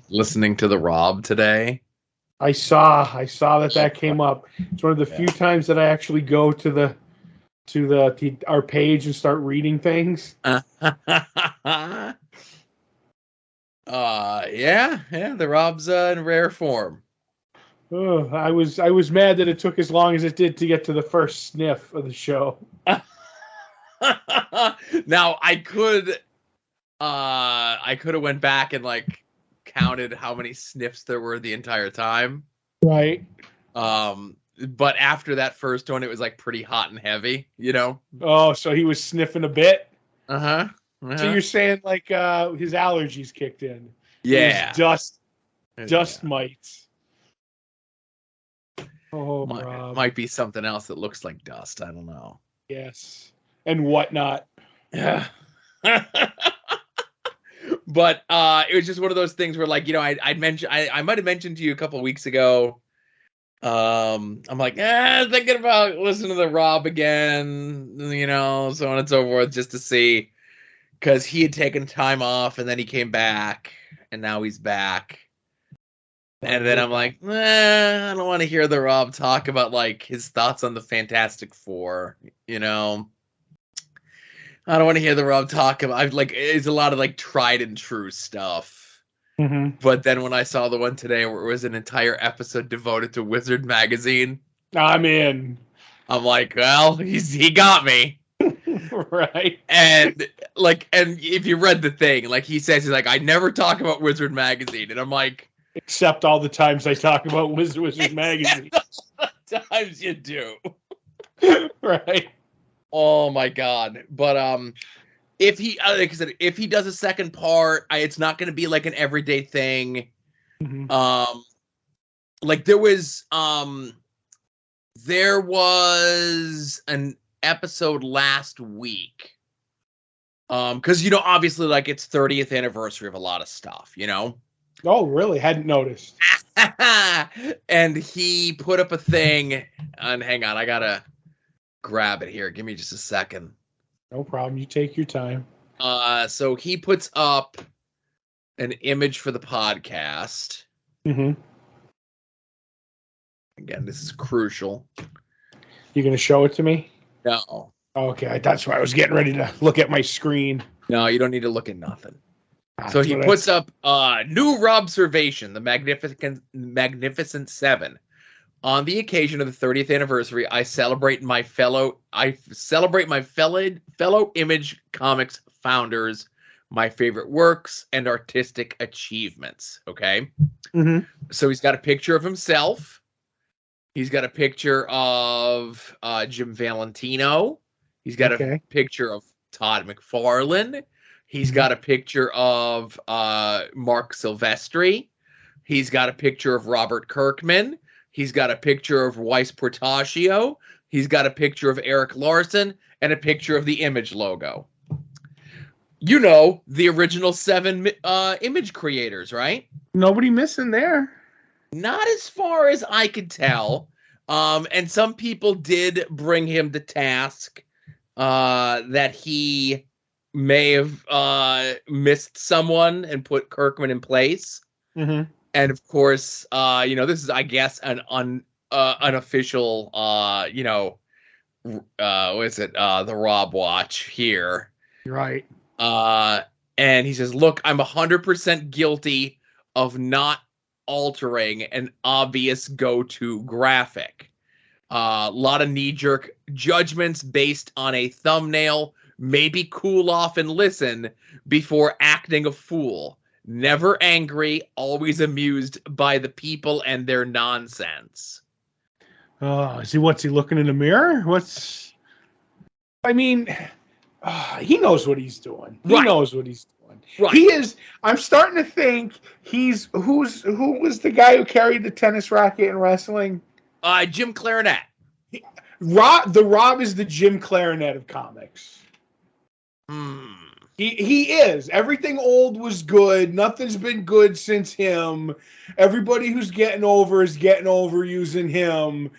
listening to the Rob today. I saw that came up. It's one of the few times that I actually go to our page and start reading things. Yeah, the Rob's in rare form. Oh, I was mad that it took as long as it did to get to the first sniff of the show. Now I could have went back and like counted how many sniffs there were the entire time. Right. But after that first one, it was like pretty hot and heavy, you know? Oh, so he was sniffing a bit? Uh-huh. So you're saying like his allergies kicked in? Yeah. Dust mites. Oh, might be something else that looks like dust. I don't know. Yes. And whatnot. Yeah. But it was just one of those things where, like, you know, I might have mentioned to you a couple of weeks ago. I'm like, thinking about listening to the Rob again, you know, so on and so forth, just to see, because he had taken time off and then he came back, and now he's back. And then I'm like, I don't want to hear the Rob talk about like his thoughts on the Fantastic Four, you know. I don't want to hear the Rob talk about. It's a lot of like tried and true stuff. Mm-hmm. But then when I saw the one today where it was an entire episode devoted to Wizard Magazine, I'm in. I'm like, well, he got me. Right. And if you read the thing, like he says, he's like, I never talk about Wizard Magazine, and I'm like, except all the times I talk about Wizard Magazine. Times you do. Right. Oh my God. But if he, like I said, if he does a second part, it's not going to be like an everyday thing. Mm-hmm. Like there was an episode last week. Because, you know, obviously, like, it's 30th anniversary of a lot of stuff, you know? Oh, really? Hadn't noticed. And he put up a thing, and hang on, I gotta grab it here. Give me just a second. No problem. You take your time. So he puts up an image for the podcast. Mm-hmm. Again, this is crucial. You gonna show it to me? No. Okay, that's why I was getting ready to look at my screen. No, you don't need to look at nothing. So he puts up new Robservation, the Magnificent Seven. On the occasion of the 30th anniversary, I celebrate my fellow Image Comics founders, my favorite works and artistic achievements. Okay. Mm-hmm. So he's got a picture of himself. He's got a picture of Jim Valentino. He's got a picture of Todd McFarlane. He's got a picture of Mark Silvestri. He's got a picture of Robert Kirkman. He's got a picture of Weiss Portacio. He's got a picture of Eric Larson and a picture of the Image logo. You know, the original 7 Image creators, right? Nobody missing there. Not as far as I could tell. And some people did bring him to task that he may have missed someone and put Kirkman in place. Mm-hmm. And of course, you know, this is, I guess, an unofficial, you know, what is it? The Rob Watch here. Right. And he says, look, I'm 100% guilty of not altering an obvious go-to graphic. A lot of knee-jerk judgments based on a thumbnail. Maybe cool off and listen before acting a fool. Never angry, always amused by the people and their nonsense. What's he looking in the mirror? I mean, he knows what he's doing. He knows what he's doing. Right. He is. I'm starting to think who was the guy who carried the tennis racket in wrestling? Jim Clarinet. The Rob is the Jim Clarinet of comics. He is. Everything old was good. Nothing's been good since him. Everybody who's getting over is getting over using him.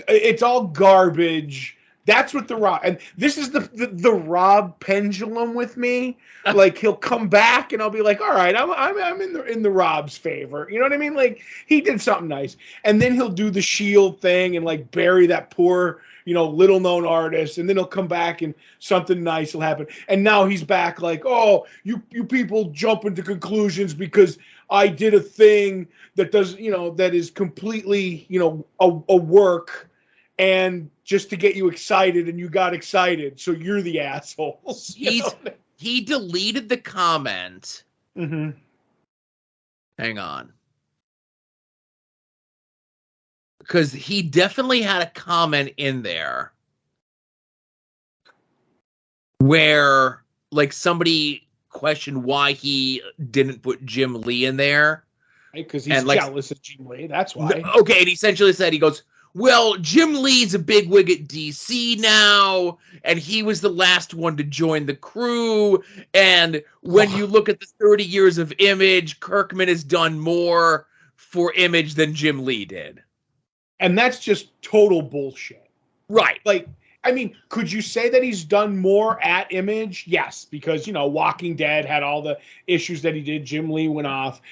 It's all garbage. That's what the Rob, and this is the Rob pendulum with me. Like he'll come back and I'll be like, all right, I'm in the Rob's favor. You know what I mean? Like he did something nice, and then he'll do the Shield thing and like bury that poor, little known artist, and then he'll come back and something nice will happen. And now he's back like, oh, you people jump into conclusions because I did a thing that does, that is completely, a work. And just to get you excited, and you got excited, so you're the assholes. He deleted the comment. Mm-hmm. Hang on. Because he definitely had a comment in there where, like, somebody questioned why he didn't put Jim Lee in there. Because he's jealous of Jim Lee, that's why. Okay, and he essentially said, he goes, well, Jim Lee's a bigwig at DC now, and he was the last one to join the crew. And when you look at the 30 years of Image, Kirkman has done more for Image than Jim Lee did. And that's just total bullshit. Right. Like, I mean, could you say that he's done more at Image? Yes, because, Walking Dead had all the issues that he did. Jim Lee went off.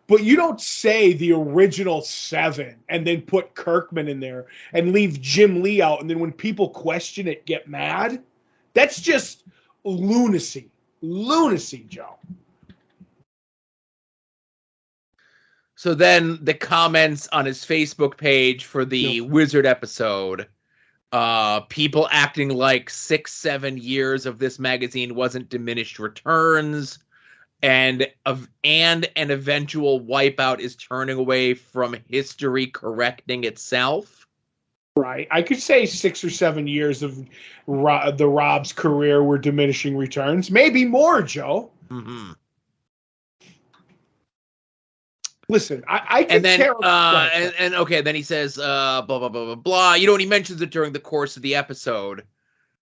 But you don't say the original 7 and then put Kirkman in there and leave Jim Lee out, and then when people question it, get mad. That's just lunacy. Lunacy, Joe. So then the comments on his Facebook page for the Wizard episode, people acting like 6-7 years of this magazine wasn't diminished returns. And an eventual wipeout is turning away from history correcting itself. Right. I could say 6 or 7 years of the Rob's career were diminishing returns. Maybe more, Joe. Mm-hmm. Listen, I can okay, then he says, blah, blah, blah, blah, blah. And he mentions it during the course of the episode.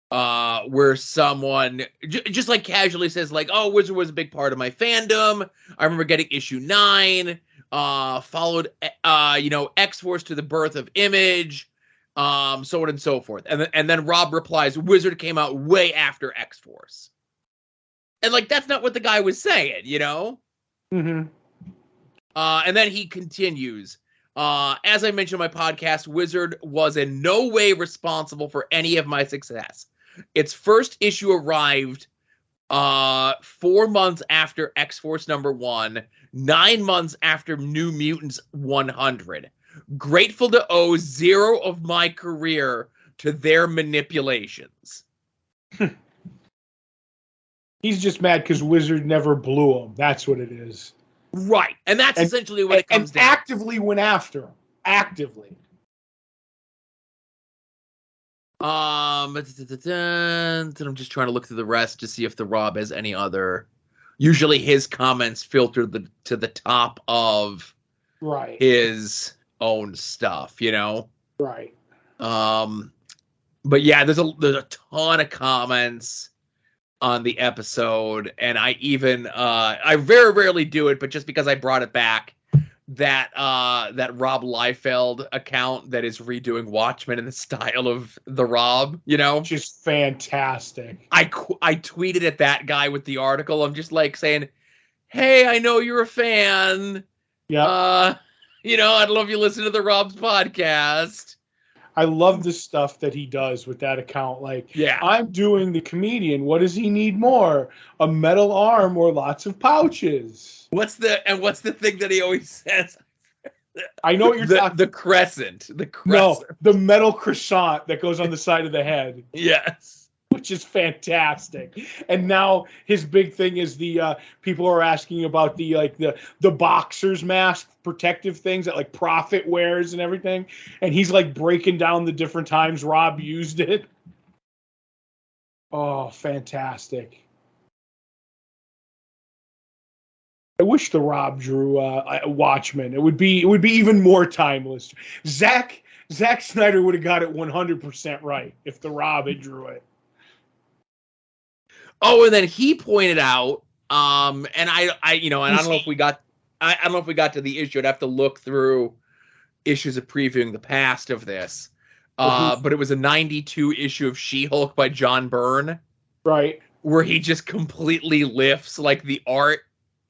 Where someone just like casually says like, oh, Wizard was a big part of my fandom. I remember getting issue 9, followed, X-Force to the birth of Image, so on and so forth. And then Rob replies, Wizard came out way after X-Force. And like, that's not what the guy was saying, Mm-hmm. And then he continues, as I mentioned in my podcast, Wizard was in no way responsible for any of my success. Its first issue arrived 4 months after X-Force #1, 9 months after New Mutants 100. Grateful to owe 0 of my career to their manipulations. He's just mad because Wizard never blew him. That's what it is. Right. And that's essentially what it comes down to. And actively went after him. Actively. I'm just trying to look through the rest to see if the Rob has any other. Usually his comments filter to the top of his own stuff, Right. But yeah, there's a ton of comments on the episode, and I even I very rarely do it, but just because I brought it back, that Rob Liefeld account that is redoing Watchmen in the style of the Rob, just fantastic. I tweeted at that guy with the article. I'm just like saying, hey, I know you're a fan. Yeah. I'd love you listen to the Rob's podcast. I love the stuff that he does with that account. Like, yeah, I'm doing the comedian. What does he need more? A metal arm or lots of pouches? What's the thing that he always says? I know what you're talking. The crescent. No, the metal croissant that goes on the side of the head. Yes. Which is fantastic. And now his big thing is the people are asking about the boxer's mask protective things that like Prophet wears and everything. And he's like breaking down the different times Rob used it. Oh, fantastic. I wish the Rob drew Watchmen. It would be even more timeless. Zack Snyder would have got it 100% right if the Rob had drew it. Oh, and then he pointed out, and I don't know if we got to the issue. I'd have to look through issues of previewing the past of this. But it was a 92 issue of She-Hulk by John Byrne, Right. where he just completely lifts like the art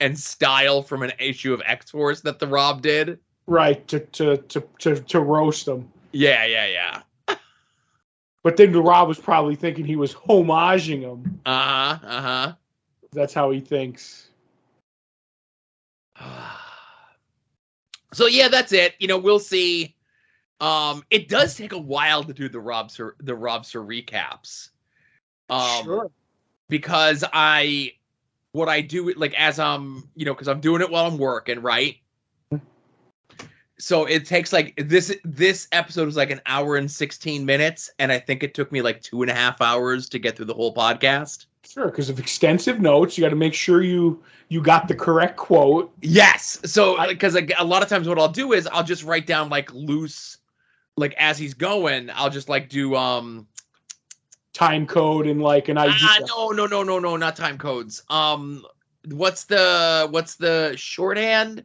and style from an issue of X-Force that the Rob did. Right. To roast them. Yeah. But then the Rob was probably thinking he was homaging him. Uh-huh. That's how he thinks. So yeah, that's it. We'll see. It does take a while to do the Rob Sir recaps. Sure. Because what I do, like, as because I'm doing it while I'm working, right? So it takes like this episode was like an hour and 16 minutes, and I think it took me like 2.5 hours to get through the whole podcast. Sure, because of extensive notes, you got to make sure you got the correct quote. Yes. So because a lot of times what I'll do is I'll just write down like loose, like as he's going, I'll just like do time code and like an idea. No, not time codes. What's the shorthand?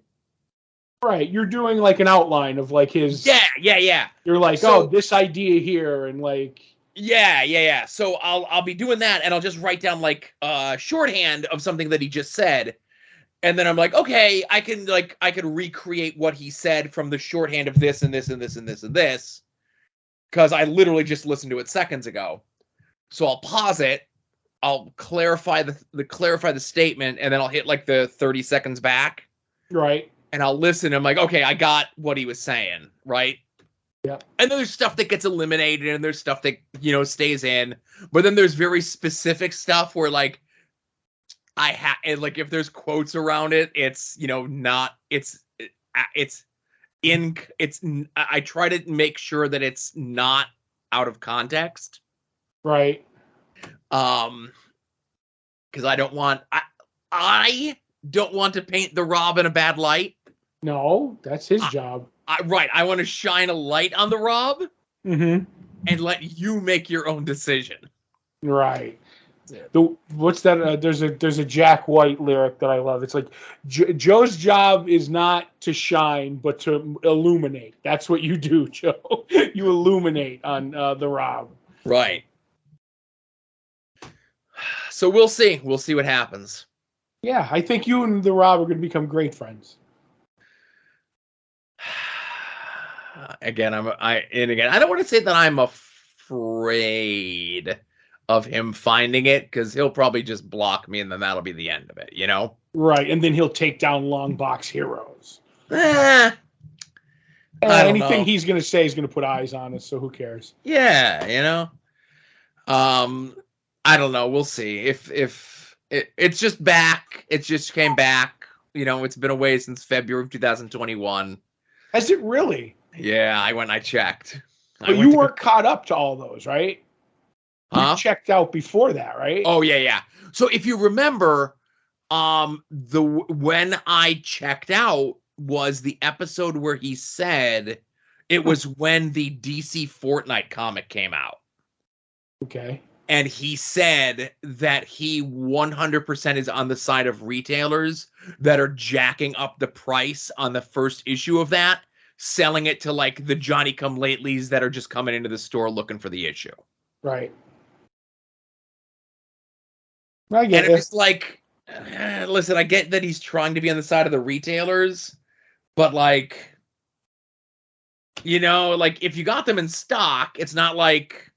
Right, you're doing like an outline of like his. Yeah. You're like, this idea here, and like. Yeah. So I'll be doing that, and I'll just write down like shorthand of something that he just said, and then I'm like, okay, I can recreate what he said from the shorthand of this and this and this and this and this, because I literally just listened to it seconds ago. So I'll pause it, I'll clarify the statement, and then I'll hit like the 30 seconds back. Right. And I'll listen. I'm like, okay, I got what he was saying, right? Yeah. And then there's stuff that gets eliminated, and there's stuff that, stays in. But then there's very specific stuff where, like, if there's quotes around it, it's, I try to make sure that it's not out of context. Right. Because I don't want to paint the Rob in a bad light. No, that's his job. Right. I want to shine a light on the Rob and let you make your own decision. Right. What's that? There's a Jack White lyric that I love. It's like, Joe's job is not to shine, but to illuminate. That's what you do, Joe. You illuminate on the Rob. Right. So we'll see. We'll see what happens. Yeah, I think you and the Rob are going to become great friends. Again, I don't want to say that I'm afraid of him finding it, because he'll probably just block me, and then that'll be the end of it, Right, and then he'll take down Longbox Heroes. Anything he's going to say is going to put eyes on us, so who cares? Yeah, I don't know. We'll see. If it's just back, it just came back. It's been away since February of 2021. Has it really? Yeah, I checked. But you weren't caught up to all those, right? Huh? You checked out before that, right? Oh, yeah. So if you remember, when I checked out was the episode where he said it was when the DC Fortnite comic came out. Okay. And he said that he 100% is on the side of retailers that are jacking up the price on the first issue of that, selling it to like the Johnny-come-latelys that are just coming into the store looking for the issue. Right. I get and it. It's like, listen, I get that he's trying to be on the side of the retailers, but like, like if you got them in stock, it's not like.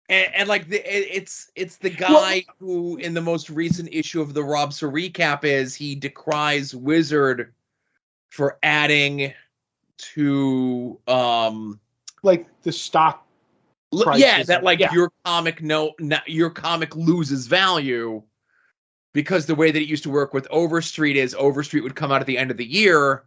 And like it's the guy who in the most recent issue of the Rob Sir recap he decries Wizard for adding to like the stock prices. Yeah, that like your comic loses value because the way that it used to work with Overstreet is Overstreet would come out at the end of the year,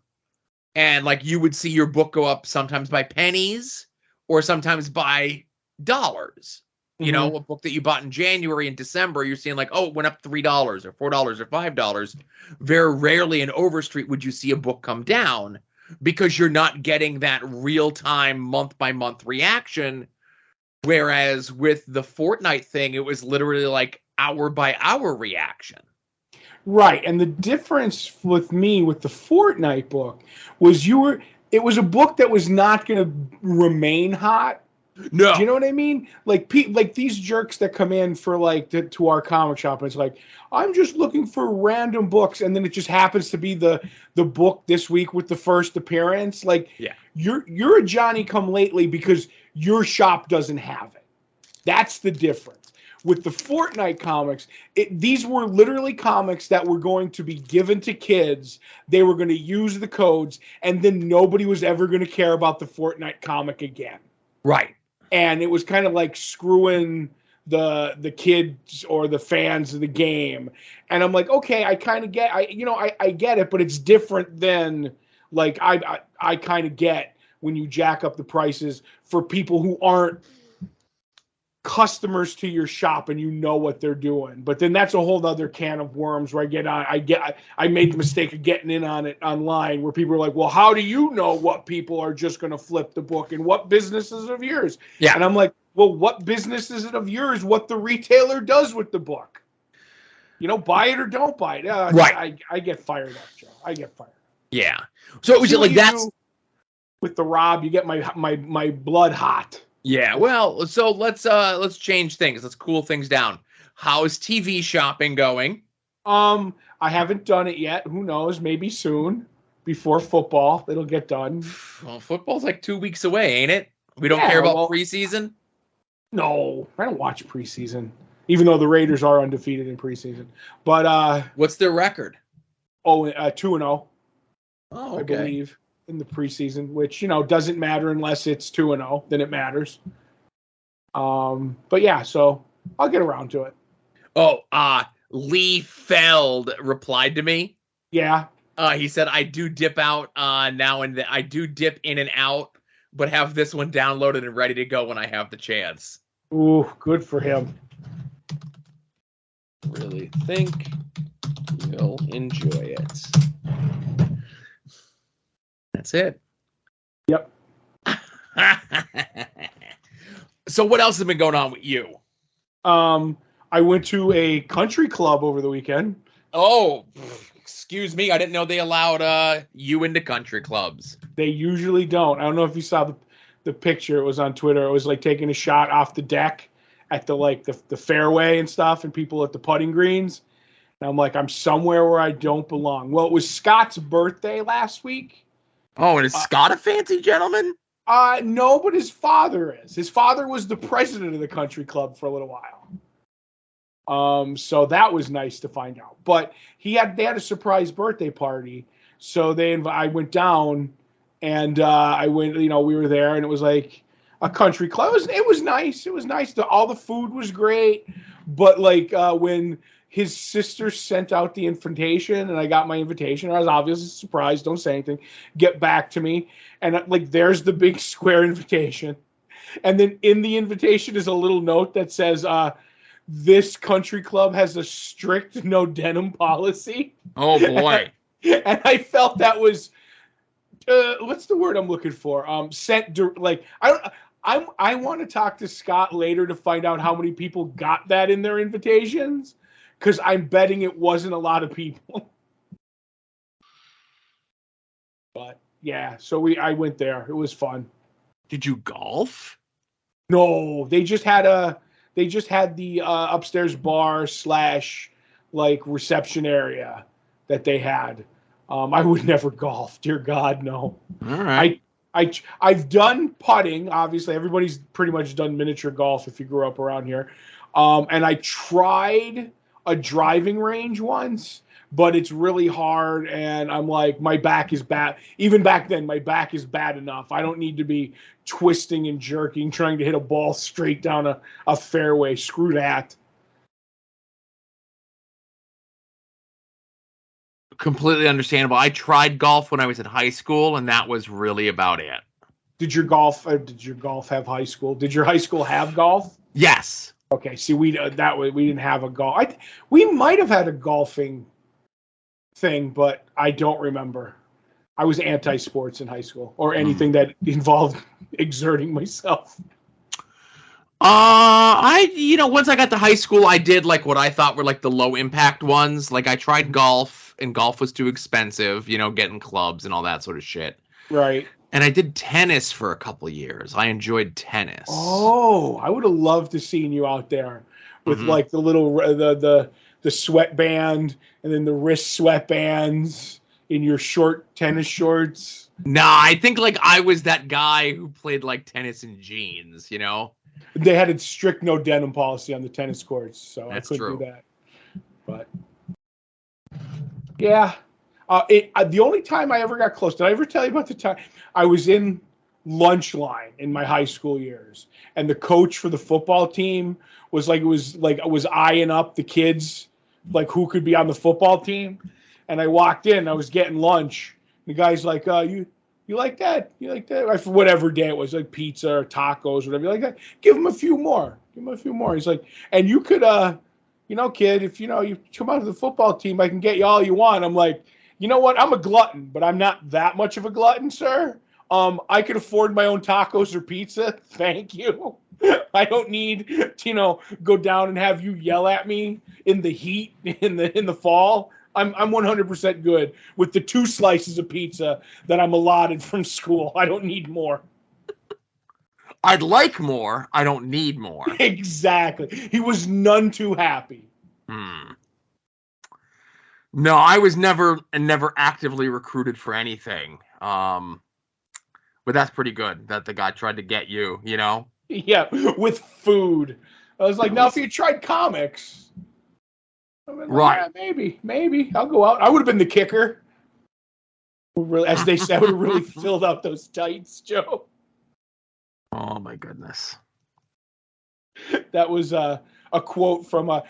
and like you would see your book go up sometimes by pennies or sometimes by dollars. A book that you bought in January and December, you're seeing like, it went up $3 or $4 or $5. Very rarely in Overstreet would you see a book come down because you're not getting that real-time month-by-month reaction. Whereas with the Fortnite thing, it was literally like hour-by-hour reaction. Right, and the difference with me with the Fortnite book was it was a book that was not going to remain hot. No. Do you know what I mean? Like these jerks that come in for like to our comic shop and it's like, I'm just looking for random books, and then it just happens to be the book this week with the first appearance. Like, yeah, you're a Johnny come lately because your shop doesn't have it. That's the difference. With the Fortnite comics, these were literally comics that were going to be given to kids. They were going to use the codes, and then nobody was ever going to care about the Fortnite comic again. Right. And it was kind of like screwing the kids or the fans of the game. And I'm like, okay, I kind of get, I get it, but it's different than like I kind of get when you jack up the prices for people who aren't customers to your shop and you know what they're doing. But then that's a whole other can of worms where I made the mistake of getting in on it online where people are like, well, how do you know what people are just going to flip the book and what business is of yours? Yeah. And I'm like, well, what business is it of yours what the retailer does with the book? Buy it or don't buy it. Right. I get fired up, Joe. I get fired up. Yeah. So it was like that's with the Rob, you get my blood hot. Yeah, well, so let's change things. Let's cool things down. How's TV shopping going? I haven't done it yet. Who knows? Maybe soon. Before football, it'll get done. Well, football's like 2 weeks away, ain't it? We don't care about preseason? No, I don't watch preseason. Even though the Raiders are undefeated in preseason. But what's their record? 2-0. Oh, okay. I believe. In the preseason, which doesn't matter unless it's 2-0, then it matters. But yeah, so I'll get around to it. Oh, Lee Feld replied to me. Yeah. He said, I do dip out now and then. I do dip in and out, but have this one downloaded and ready to go when I have the chance. Ooh, good for him. Really think you'll enjoy it. That's it. Yep. So what else has been going on with you? I went to a country club over the weekend. Oh, excuse me. I didn't know they allowed you into country clubs. They usually don't. I don't know if you saw the picture. It was on Twitter. It was like taking a shot off the deck at the fairway and stuff, and people at the putting greens. And I'm like, I'm somewhere where I don't belong. Well, it was Scott's birthday last week. Oh, and is Scott a fancy gentleman? No, but his father is. His father was the president of the country club for a little while. So that was nice to find out. But they had a surprise birthday party. So I went down and I went, we were there and it was like a country club. It was nice. It was nice. All the food was great. But like when his sister sent out the invitation and I got my invitation, I was obviously surprised. Don't say anything. Get back to me. And like, there's the big square invitation. And then in the invitation is a little note that says, this country club has a strict no denim policy. Oh boy. And I felt that was, what's the word I'm looking for? I want to talk to Scott later to find out how many people got that in their invitations. Because I'm betting it wasn't a lot of people. But yeah, so I went there. It was fun. Did you golf? No, they just had the upstairs bar / like reception area that they had. I would never golf. Dear God, no. All right. I've done putting. Obviously, everybody's pretty much done miniature golf if you grew up around here. And I tried a driving range once, but it's really hard and I'm like, my back is bad. Even back then, my back is bad enough. I don't need to be twisting and jerking, trying to hit a ball straight down a fairway. Screw that. Completely understandable. I tried golf when I was in high school and that was really about it. Did your golf have high school? Did your high school have golf? Yes. Okay, see, we didn't have a golf. We might have had a golfing thing, but I don't remember. I was anti-sports in high school or anything that involved exerting myself. Once I got to high school, I did like what I thought were like the low impact ones. Like I tried golf and golf was too expensive, getting clubs and all that sort of shit. Right. And I did tennis for a couple years. I enjoyed tennis. Oh, I would have loved to seen you out there with Hmm. like the little the sweatband and then the wrist sweatbands in your short tennis shorts. Nah, I think like I was that guy who played like tennis in jeans, you know? They had a strict no denim policy on the tennis courts, so I That's couldn't do true. that. But yeah, the only time I ever got close. Did I ever tell you about the time I was in lunch line in my high school years, and the coach for the football team was like I was eyeing up the kids, like who could be on the football team, and I walked in, I was getting lunch. The guy's like, you like that? You like that? For whatever day it was, like pizza or tacos, whatever. You like that? Give him a few more. Give him a few more. He's like, and you could, kid, if you come out to the football team, I can get you all you want. I'm like, you know what? I'm a glutton, but I'm not that much of a glutton, sir. I could afford my own tacos or pizza. Thank you. I don't need to, go down and have you yell at me in the heat in the fall. I'm 100% good with the 2 slices of pizza that I'm allotted from school. I don't need more. I'd like more. I don't need more. Exactly. He was none too happy. Hmm. No, I was never actively recruited for anything. But that's pretty good that the guy tried to get you, you know? Yeah, with food. I was like, now if you tried comics, I mean, like, Right. yeah, maybe I'll go out. I would have been the kicker. Really, as they said, I would have really filled out those tights, Joe. Oh my goodness. That was a quote from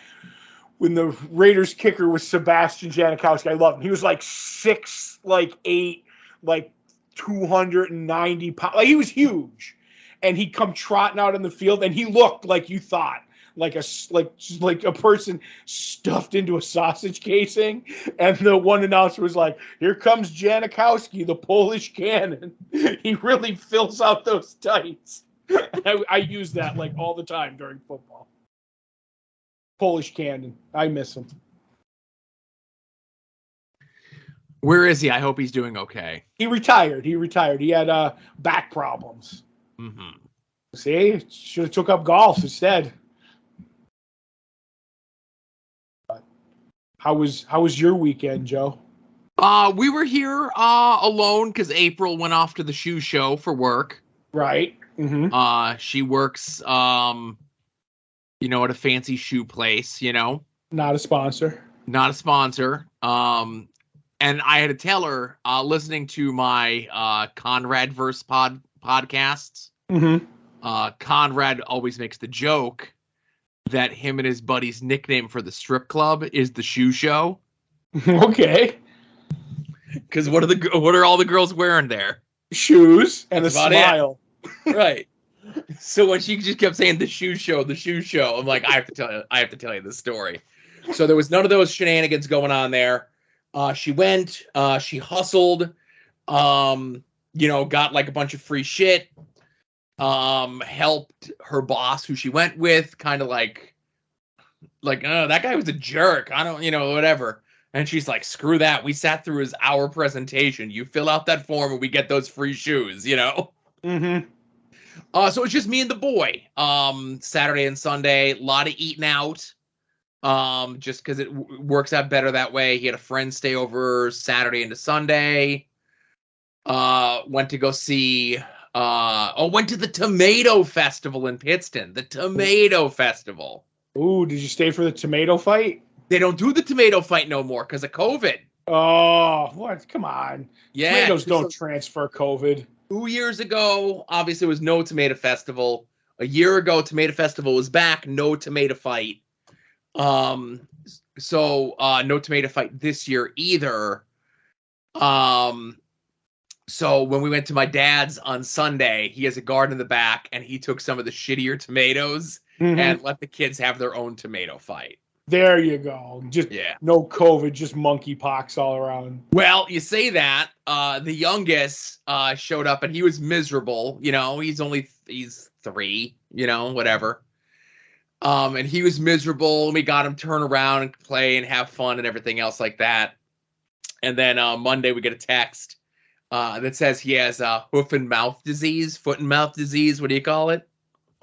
when the Raiders kicker was Sebastian Janikowski. I love him. He was like 6'8", like 290 pounds. Like he was huge, and he'd come trotting out in the field, and he looked like you thought. Like a person stuffed into a sausage casing, and the one announcer was like, "Here comes Janikowski, the Polish cannon." He really fills out those tights. I use that like all the time during football. Polish cannon, I miss him. Where is he? I hope he's doing okay. He retired. He had back problems. Mm-hmm. See, should have took up golf instead. How was your weekend, Joe? We were here alone because April went off to the shoe show for work. Right. Mm-hmm. She works at a fancy shoe place, Not a sponsor. not a sponsor. And I had to tell her, listening to my Conrad verse podcasts, Mm-hmm. Conrad always makes the joke that him and his buddy's nickname for the strip club is the shoe show. Okay. Because what are all the girls wearing there? Shoes and That's a about smile. Right. So when she just kept saying the shoe show, I'm like, I have to tell you this story. So there was none of those shenanigans going on there. She went, she hustled, got like a bunch of free shit. Helped her boss who she went with kind of like, oh, that guy was a jerk. I don't, whatever. And she's like, screw that. We sat through his hour presentation. You fill out that form and we get those free shoes, Mm-hmm. So it's just me and the boy. Saturday and Sunday, a lot of eating out. Just because it works out better that way. He had a friend stay over Saturday into Sunday. Went to go see. Went to the Tomato Festival in Pittston. The Tomato Festival. Ooh, did you stay for the tomato fight? They don't do the tomato fight no more because of COVID. Oh, what? Come on. Yeah, Tomatoes don't transfer COVID. 2 years ago, obviously, there was no tomato festival. A year ago, tomato festival was back. No tomato fight. So no tomato fight this year either. So when we went to my dad's on Sunday, he has a garden in the back, and he took some of the shittier tomatoes and let the kids have their own tomato fight. There you go. Just no COVID, just monkeypox all around. Well, you say that. The youngest showed up, and he was miserable. He's 3. Whatever. And he was miserable, and we got him turn around and play and have fun and everything else like that. And then Monday we get a text. that says he has hoof and mouth disease, foot and mouth disease. What do you call it?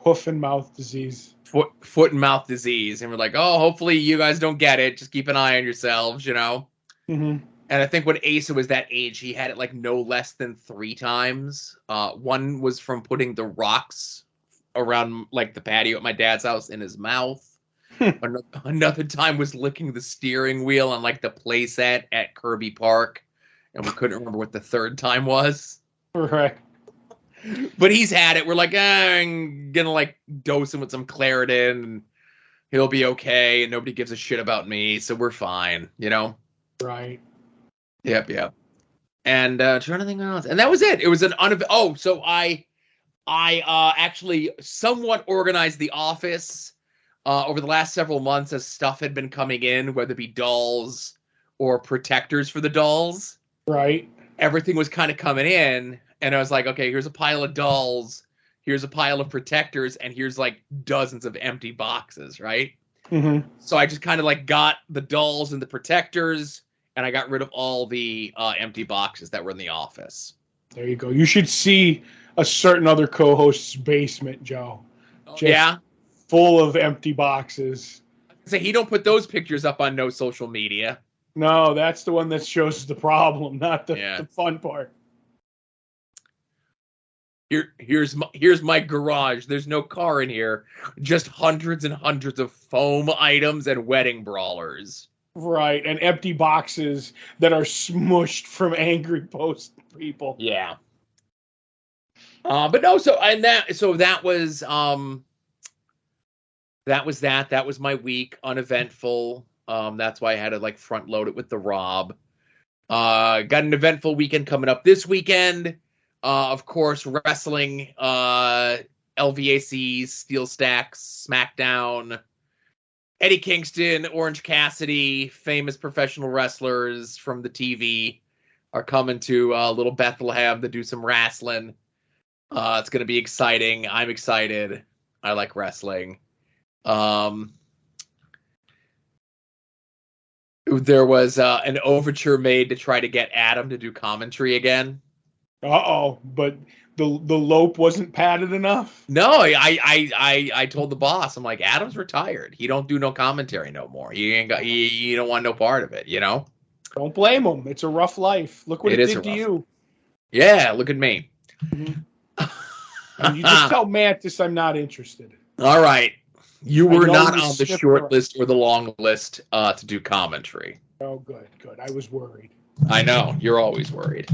Hoof and mouth disease. Foot and mouth disease. And we're like, oh, hopefully you guys don't get it. Just keep an eye on yourselves, you know? Mm-hmm. And I think when Asa was that age, he had it like no less than 3 times. One was from putting the rocks around like the patio at my dad's house in his mouth. Another time was licking the steering wheel on like the play set at Kirby Park. And we couldn't remember what the third time was. Right. But he's had it. We're like, I'm gonna like dose him with some Claritin and he'll be okay. And nobody gives a shit about me. So we're fine, you know? Right. Yep. And trying to think else. And that was it. It was an so I actually somewhat organized the office over the last several months as stuff had been coming in, whether it be dolls or protectors for the dolls. Right. Everything was kind of coming in, and I was like, okay, here's a pile of dolls, here's a pile of protectors, and here's like dozens of empty boxes, right? Mm-hmm. So I just kind of like got the dolls and the protectors, and I got rid of all the empty boxes that were in the office. There you go. You should see a certain other co-host's basement, Joe. Oh, yeah? Full of empty boxes. So he don't put those pictures up on no social media. No, that's the one that shows the problem, not the fun part. Here's my garage. There's no car in here. Just hundreds and hundreds of foam items and wedding brawlers. Right, and empty boxes that are smushed from angry post people. Yeah. But no, that was my week, uneventful. That's why I had to like front load it with the Rob. Got an eventful weekend coming up this weekend. Of course, wrestling, LVAC, Steel Stacks, SmackDown, Eddie Kingston, Orange Cassidy, famous professional wrestlers from the TV are coming to Little Bethlehem to do some wrestling. It's going to be exciting. I'm excited. I like wrestling. There was an overture made to try to get Adam to do commentary again. But the lope wasn't padded enough? No, I told the boss, I'm like, Adam's retired. He don't do no commentary no more. He don't want no part of it, you know? Don't blame him. It's a rough life. Look what it did to you. Yeah, look at me. Mm-hmm. And you just tell Mantis I'm not interested. All right. You were not on the short list or the long list to do commentary. Oh, good. I was worried. I know. You're always worried.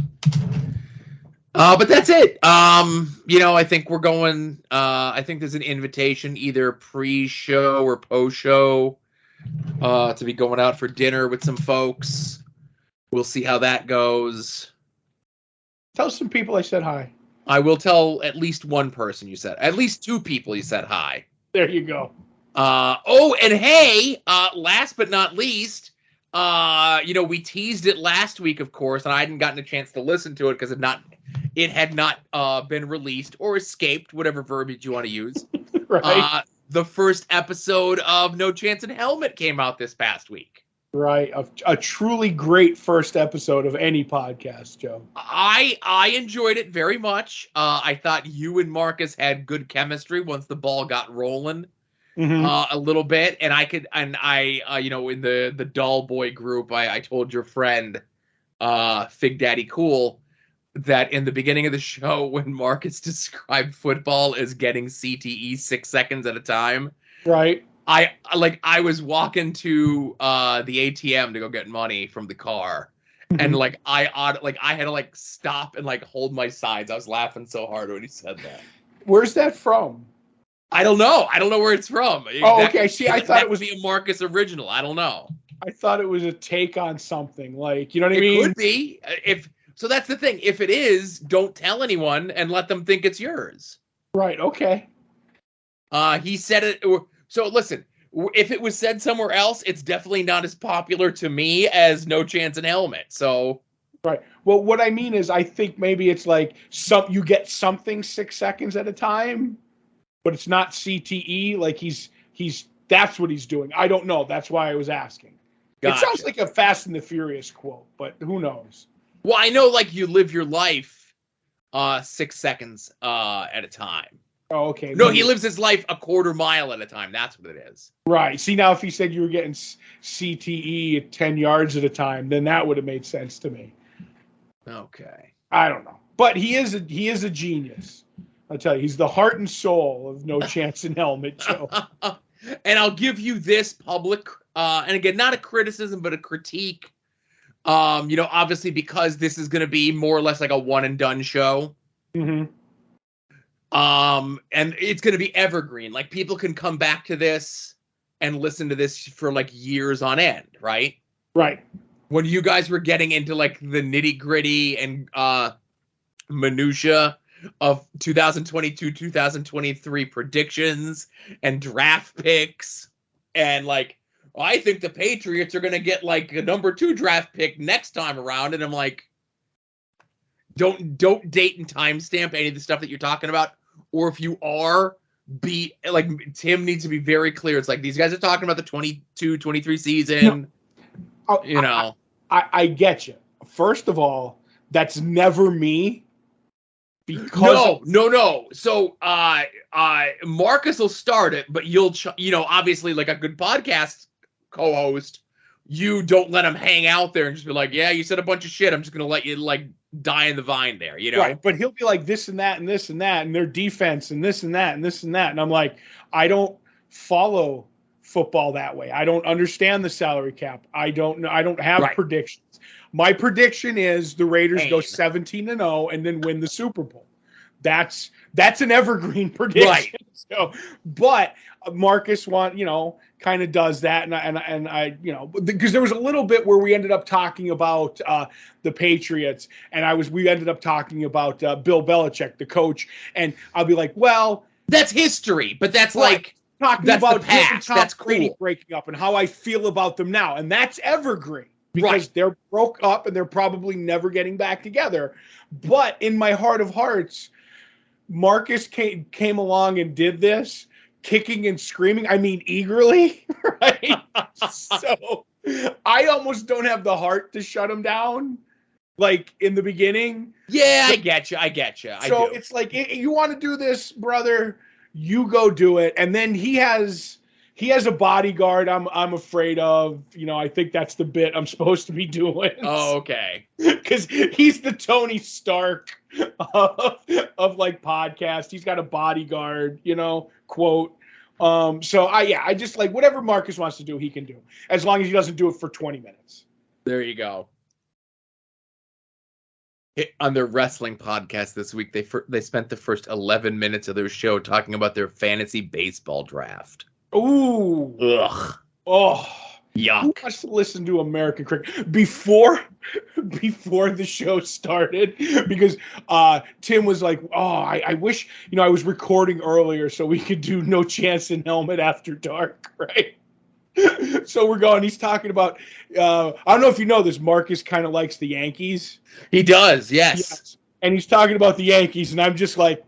But that's it. I think we're going. I think there's an invitation, either pre-show or post-show, to be going out for dinner with some folks. We'll see how that goes. Tell some people I said hi. I will tell at least one person you said. At least 2 people you said hi. There you go. And hey, last but not least, we teased it last week, of course, and I hadn't gotten a chance to listen to it because it had not been released or escaped, whatever verbiage you want to use. Right. The first episode of No Chance in Helmet came out this past week. Right. A truly great first episode of any podcast, Joe. I enjoyed it very much. I thought you and Marcus had good chemistry once the ball got rolling. Mm-hmm. A little bit, and in the Doll Boy group, I told your friend, Fig Daddy Cool, that in the beginning of the show, when Marcus described football as getting CTE 6 seconds at a time, right? I was walking to the ATM to go get money from the car, and I had to stop and hold my sides. I was laughing so hard when he said that. Where's that from? I don't know. I don't know where it's from. Oh, okay. See, I thought it was a Marcus original. I don't know. I thought it was a take on something, you know what I mean? It could be. So that's the thing. If it is, don't tell anyone and let them think it's yours. Right. Okay. He said it. So listen, if it was said somewhere else, it's definitely not as popular to me as No Chance in Helmet. So. Right. Well, what I mean is, I think maybe it's you get something 6 seconds at a time. But it's not CTE. That's what he's doing. I don't know. That's why I was asking. Gotcha. It sounds like a Fast and the Furious quote, but who knows? Well, I know, like, you live your life 6 seconds at a time. Oh, okay. No, he lives his life a quarter mile at a time. That's what it is. Right. See, now if he said you were getting CTE at 10 yards at a time, then that would have made sense to me. Okay. I don't know. But he is a genius. I'll tell you, he's the heart and soul of No Chance in Helmet, Joe. And I'll give you this public, and again, not a criticism, but a critique. Obviously because this is going to be more or less like a one and done show. Mm-hmm. And it's going to be evergreen. Like, people can come back to this and listen to this for like years on end, right? Right. When you guys were getting into like the nitty gritty and minutia of 2022, 2023 predictions and draft picks, and like, I think the Patriots are going to get like a number 2 draft pick next time around. And I'm like, don't date and timestamp any of the stuff that you're talking about. Or if you are, be like, Tim needs to be very clear. It's like, these guys are talking about the 22-23 season. No. I get you. First of all, that's never me. Because no. So Marcus will start it, but you'll obviously, like a good podcast co-host, you don't let him hang out there and just be like, yeah, you said a bunch of shit, I'm just gonna let you like die in the vine there, Right, but he'll be like this and that and this and that and their defense and this and that and this and that, and I'm like, I don't follow football that way. I don't understand the salary cap. I don't know. I don't have predictions. My prediction is the Raiders go 17-0 and then win the Super Bowl. That's an evergreen prediction. Right. So, but Marcus kind of does that, and I because there was a little bit where we ended up talking about the Patriots, and we ended up talking about Bill Belichick, the coach, and I'll be like, well, that's history, but that's like talking that's about the past. That's Brady cool. breaking up and how I feel about them now, and that's evergreen because they're broke up and they're probably never getting back together. But in my heart of hearts, Marcus came along and did this, kicking and screaming. I mean, eagerly, right? So I almost don't have the heart to shut him down, like in the beginning. Yeah, I get you. So it's like, you want to do this, brother, you go do it. And then he has a bodyguard I'm afraid of. I think that's the bit I'm supposed to be doing. Oh, okay. Because he's the Tony Stark of like podcast. He's got a bodyguard, quote. So I just like whatever Marcus wants to do, he can do, as long as he doesn't do it for 20 minutes. There you go. On their wrestling podcast this week, they spent the first 11 minutes of their show talking about their fantasy baseball draft. Ooh. Ugh. Oh. Yuck. Who wants to listen to American cricket before the show started? Because Tim was like, "Oh, I wish I was recording earlier so we could do No Chance in Helmet After Dark." Right. So we're going. He's talking about. I don't know if you know this. Marcus kind of likes the Yankees. He does. Yes. And he's talking about the Yankees, and I'm just like,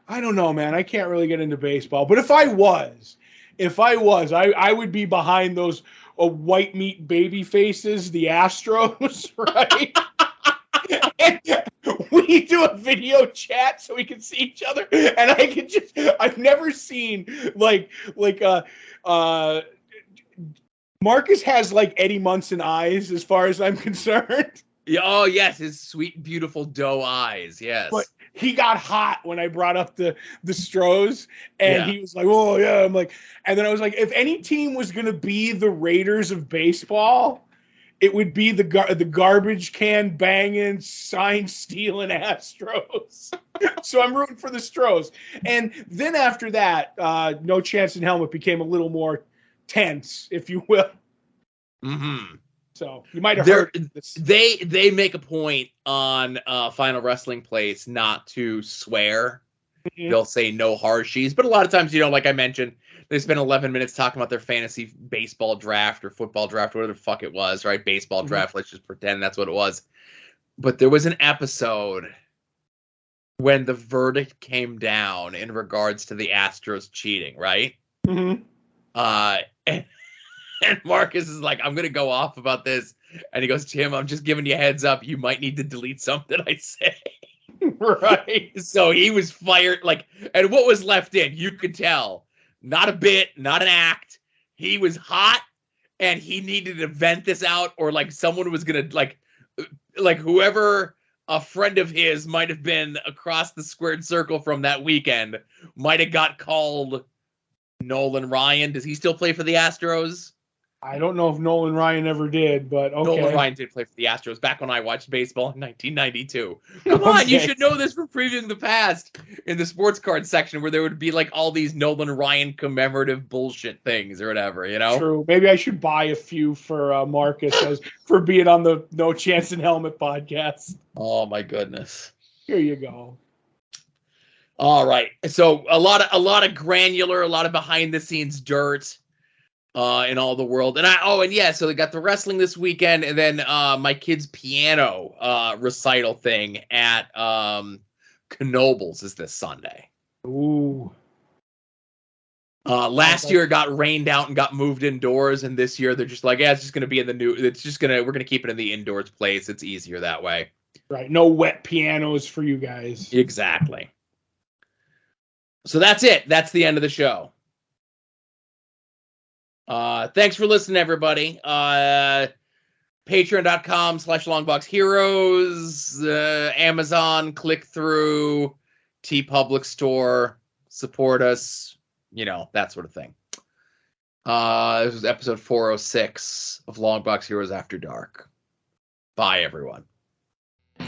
I don't know, man. I can't really get into baseball. But if I was, I would be behind those white meat baby faces, the Astros, right? And we do a video chat so we can see each other, and I've never seen like Marcus has like Eddie Munson eyes as far as I'm concerned. Oh yes, his sweet, beautiful doe eyes. Yes. But he got hot when I brought up the Stros, and he was like, "Oh yeah." I'm like, and then I was like, if any team was gonna be the Raiders of baseball, it would be the garbage can banging, sign stealing Astros. So I'm rooting for the Stros. And then after that, No Chance in Helmet became a little more tense, if you will. Mm-hmm. So you might have heard this. They make a point on Final Wrestling Place not to swear. Mm-hmm. They'll say no harshies, but a lot of times, like I mentioned, they spend 11 minutes talking about their fantasy baseball draft or football draft, whatever the fuck it was, right? Baseball draft. Let's just pretend that's what it was. But there was an episode when the verdict came down in regards to the Astros cheating, right? Mm-hmm. And Marcus is like, I'm going to go off about this. And he goes, Tim, I'm just giving you a heads up. You might need to delete something I say. Right. So he was fired. Like, and what was left in, you could tell. Not a bit, not an act. He was hot and he needed to vent this out, or like someone was going to like whoever a friend of his might have been across the squared circle from that weekend might have got called Nolan Ryan. Does he still play for the Astros? I don't know if Nolan Ryan ever did, but okay. Nolan Ryan did play for the Astros back when I watched baseball in 1992. Come on, you should know this from previewing the past in the sports card section where there would be like all these Nolan Ryan commemorative bullshit things or whatever, you know? True. Maybe I should buy a few for Marcus for being on the No Chance in Helmet podcast. Oh my goodness. Here you go. All right. So a lot of granular, a lot of behind the scenes dirt. In all the world. And so they got the wrestling this weekend, and then my kid's piano recital thing at Knoebels is this Sunday. Ooh. Last year it got rained out and got moved indoors, and this year they're just like, it's just gonna be in we're gonna keep it in the indoors place. It's easier that way. Right. No wet pianos for you guys. Exactly. So that's it. That's the end of the show. Thanks for listening, everybody. Patreon.com/longboxheroes, Amazon, click through, TeePublic Store, support us, that sort of thing. This was episode 406 of Longbox Heroes After Dark. Bye, everyone.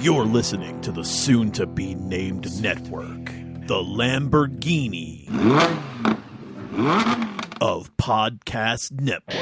You're listening to the soon-to-be-named network, the Lamborghini of Podcast Network.